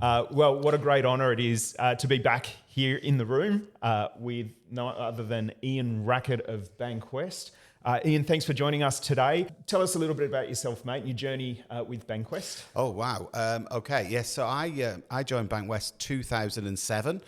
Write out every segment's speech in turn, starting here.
Well, what a great honour it is to be back here in the room with no other than Ian Rakhit of Bankwest. Ian, thanks for joining us today. Tell us a little bit about yourself, mate, and your journey with Bankwest. Oh, wow. Okay, yes. So I joined Bankwest 2007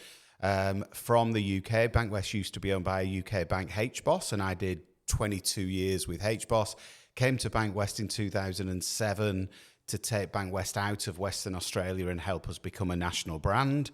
from the UK. Bankwest used to be owned by a UK bank, HBOS, and I did 22 years with HBOS. Came to Bankwest in 2007 to take Bankwest out of Western Australia and help us become a national brand.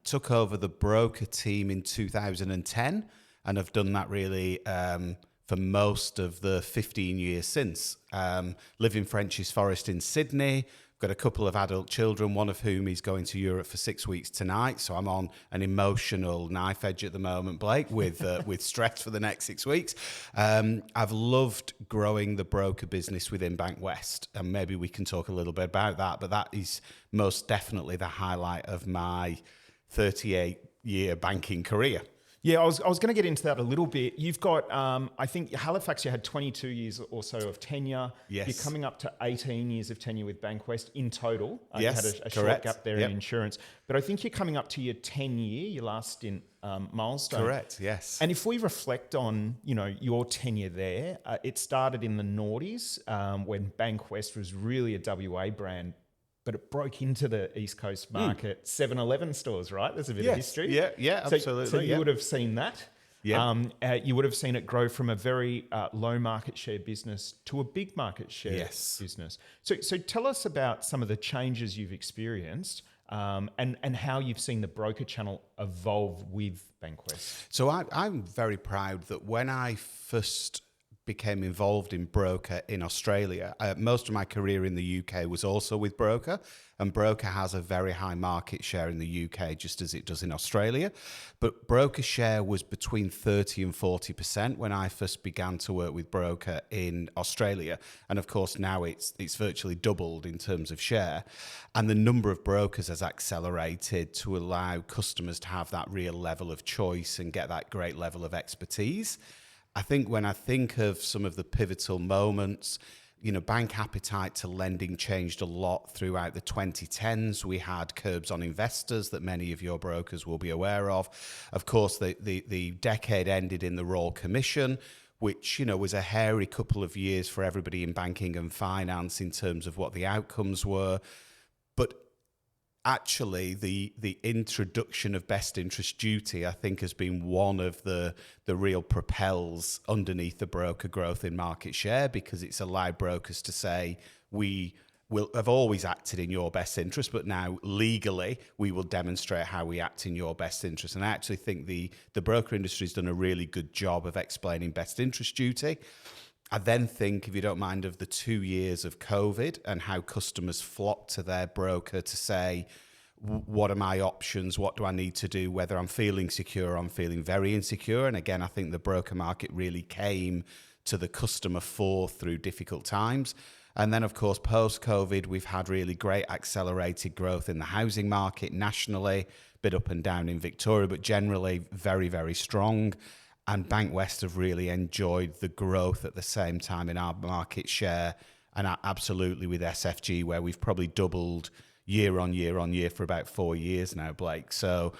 Took over the broker team in 2010 and have done that really for most of the 15 years since. Live in French's Forest in Sydney. Got a couple of adult children, one of whom is going to Europe for 6 weeks tonight. So I'm on an emotional knife edge at the moment, Blake, with stress for the next 6 weeks. I've loved growing the broker business within Bankwest, and maybe we can talk a little bit about that. But that is most definitely the highlight of my 38-year banking career. Yeah, I was going to get into that a little bit. You've got, I think Halifax, you had 22 years or so of tenure. Yes. You're coming up to 18 years of tenure with Bankwest in total. Yes, you had a short correct. gap there in insurance. But I think you're coming up to your 10-year, your last stint milestone. Correct, yes. And if we reflect on, your tenure there, it started in the noughties when Bankwest was really a WA brand, but it broke into the East Coast market. 7-Eleven stores, right? There's a bit of history. Yeah, absolutely. So you would have seen that. Yeah. You would have seen it grow from a very low market share business to a big market share business. So tell us about some of the changes you've experienced and how you've seen the broker channel evolve with Bankwest. So I'm very proud that when I first became involved in broker in Australia. Most of my career in the UK was also with broker, and broker has a very high market share in the UK, just as it does in Australia. But broker share was between 30 and 40% when I first began to work with broker in Australia. And of course, now it's virtually doubled in terms of share. And the number of brokers has accelerated to allow customers to have that real level of choice and get that great level of expertise. I think when I think of some of the pivotal moments, bank appetite to lending changed a lot throughout the 2010s. We had curbs on investors that many of your brokers will be aware of. Of course, the decade ended in the Royal Commission, which, was a hairy couple of years for everybody in banking and finance in terms of what the outcomes were. But actually, the introduction of best interest duty, I think, has been one of the real propels underneath the broker growth in market share, because it's allowed brokers to say, we will have always acted in your best interest, but now legally we will demonstrate how we act in your best interest. And I actually think the broker industry has done a really good job of explaining best interest duty. I then think, if you don't mind, of the 2 years of COVID and how customers flocked to their broker to say, what are my options? What do I need to do? Whether I'm feeling secure, I'm feeling very insecure. And again, I think the broker market really came to the customer fore through difficult times. And then, of course, post-COVID, we've had really great accelerated growth in the housing market nationally, a bit up and down in Victoria, but generally very, very strong. And Bankwest have really enjoyed the growth at the same time in our market share, and absolutely with SFG, where we've probably doubled year on year on year for about 4 years now, Blake. So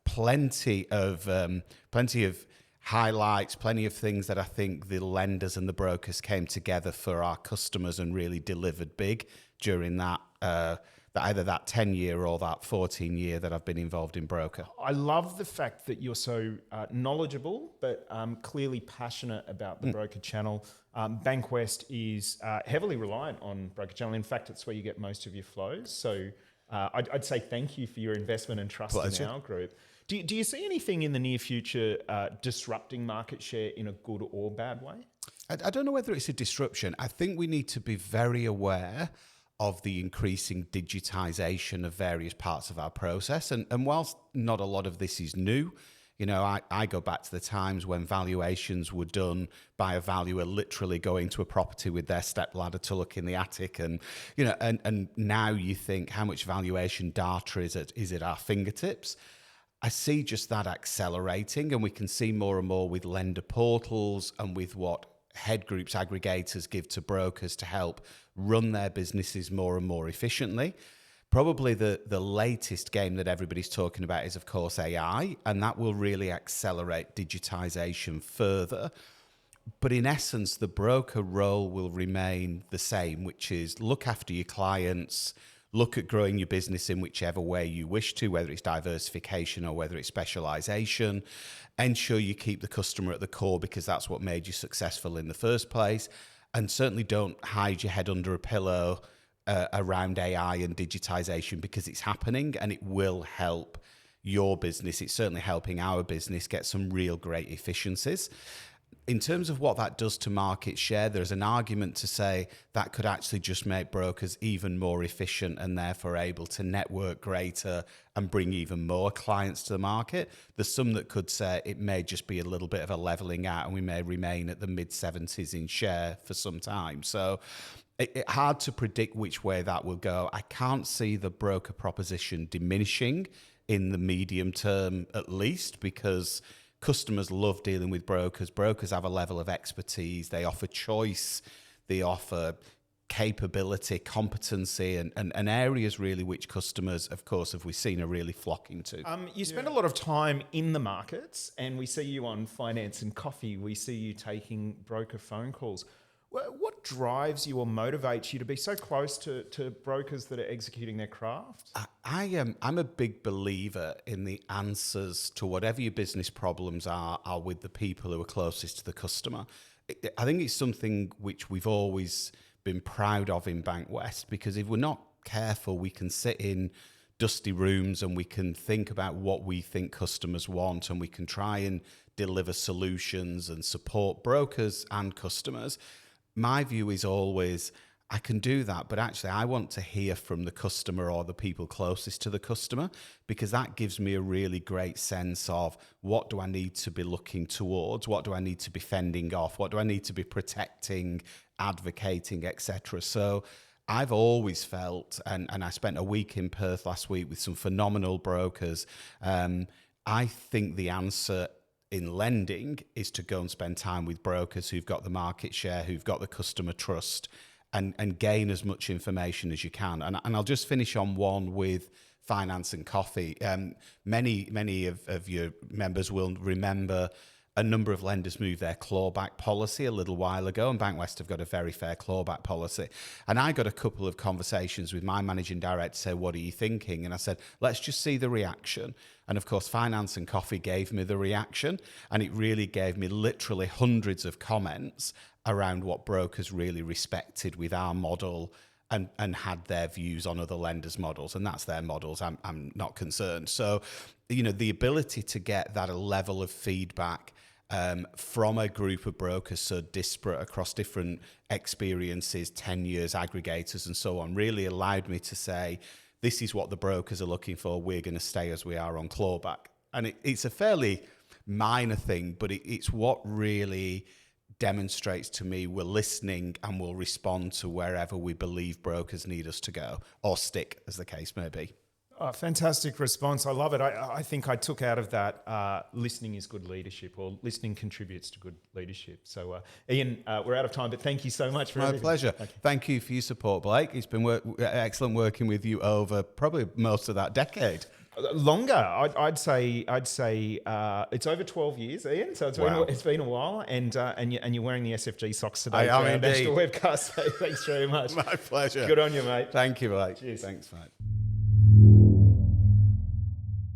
plenty of highlights, plenty of things that I think the lenders and the brokers came together for our customers and really delivered big during that either that 10-year or that 14-year that I've been involved in broker. I love the fact that you're so knowledgeable, but clearly passionate about the broker channel. Bankwest is heavily reliant on broker channel. In fact, it's where you get most of your flows. So I'd say thank you for your investment and trust in our group. Do you see anything in the near future disrupting market share in a good or bad way? I don't know whether it's a disruption. I think we need to be very aware of the increasing digitization of various parts of our process. And whilst not a lot of this is new, I go back to the times when valuations were done by a valuer literally going to a property with their stepladder to look in the attic. And, and now you think, how much valuation data is at our fingertips? I see just that accelerating, and we can see more and more with lender portals and with what head groups, aggregators give to brokers to help run their businesses more and more efficiently. Probably the latest game that everybody's talking about is, of course, AI, and that will really accelerate digitization further. But in essence, the broker role will remain the same, which is look after your clients, look at growing your business in whichever way you wish to, whether it's diversification or whether it's specialization. Ensure you keep the customer at the core because that's what made you successful in the first place. And certainly don't hide your head under a pillow around AI and digitization because it's happening and it will help your business. It's certainly helping our business get some real great efficiencies. In terms of what that does to market share, there's an argument to say that could actually just make brokers even more efficient and therefore able to network greater and bring even more clients to the market. There's some that could say it may just be a little bit of a leveling out and we may remain at the mid-70s in share for some time. So it's hard to predict which way that will go. I can't see the broker proposition diminishing in the medium term, at least, because customers love dealing with brokers. Brokers have a level of expertise. They offer choice. They offer capability, competency, and areas really which customers, of course, have we seen, are really flocking to. You spend a lot of time in the markets, and we see you on Finance and Coffee. We see you taking broker phone calls. What drives you or motivates you to be so close to brokers that are executing their craft? I'm a big believer in the answers to whatever your business problems are with the people who are closest to the customer. I think it's something which we've always been proud of in Bankwest, because if we're not careful, we can sit in dusty rooms and we can think about what we think customers want, and we can try and deliver solutions and support brokers and customers. My view is always, I can do that, but actually I want to hear from the customer or the people closest to the customer, because that gives me a really great sense of what do I need to be looking towards, what do I need to be fending off, what do I need to be protecting, advocating, etc. So I've always felt, and I spent a week in Perth last week with some phenomenal brokers, I think the answer in lending is to go and spend time with brokers who've got the market share, who've got the customer trust, and gain as much information as you can. And I'll just finish on one with Finance and Coffee. Many of your members will remember a number of lenders moved their clawback policy a little while ago, and Bankwest have got a very fair clawback policy. And I got a couple of conversations with my managing director to say, what are you thinking? And I said, let's just see the reaction. And of course, Finance and Coffee gave me the reaction, and it really gave me literally hundreds of comments around what brokers really respected with our model and had their views on other lenders' models, and that's their models. I'm not concerned. So, the ability to get that level of feedback from a group of brokers so disparate across different experiences, tenures, aggregators, and so on, really allowed me to say, this is what the brokers are looking for. We're going to stay as we are on clawback. And it's a fairly minor thing, but it's what really demonstrates to me we're listening and we'll respond to wherever we believe brokers need us to go, or stick, as the case may be. Oh, fantastic response. I love it. I think I took out of that listening is good leadership, or listening contributes to good leadership. So, Ian, we're out of time, but thank you so much for everything. My pleasure. Thank you for your support, Blake. It's been excellent working with you over probably most of that decade. Longer, I'd say it's over 12 years, Ian. So it's been a while, and you're wearing the SFG socks today. I am for our indeed. national webcast. So thanks very much. My pleasure. Good on you, mate. Thank you, Blake. Cheers. Thanks, mate.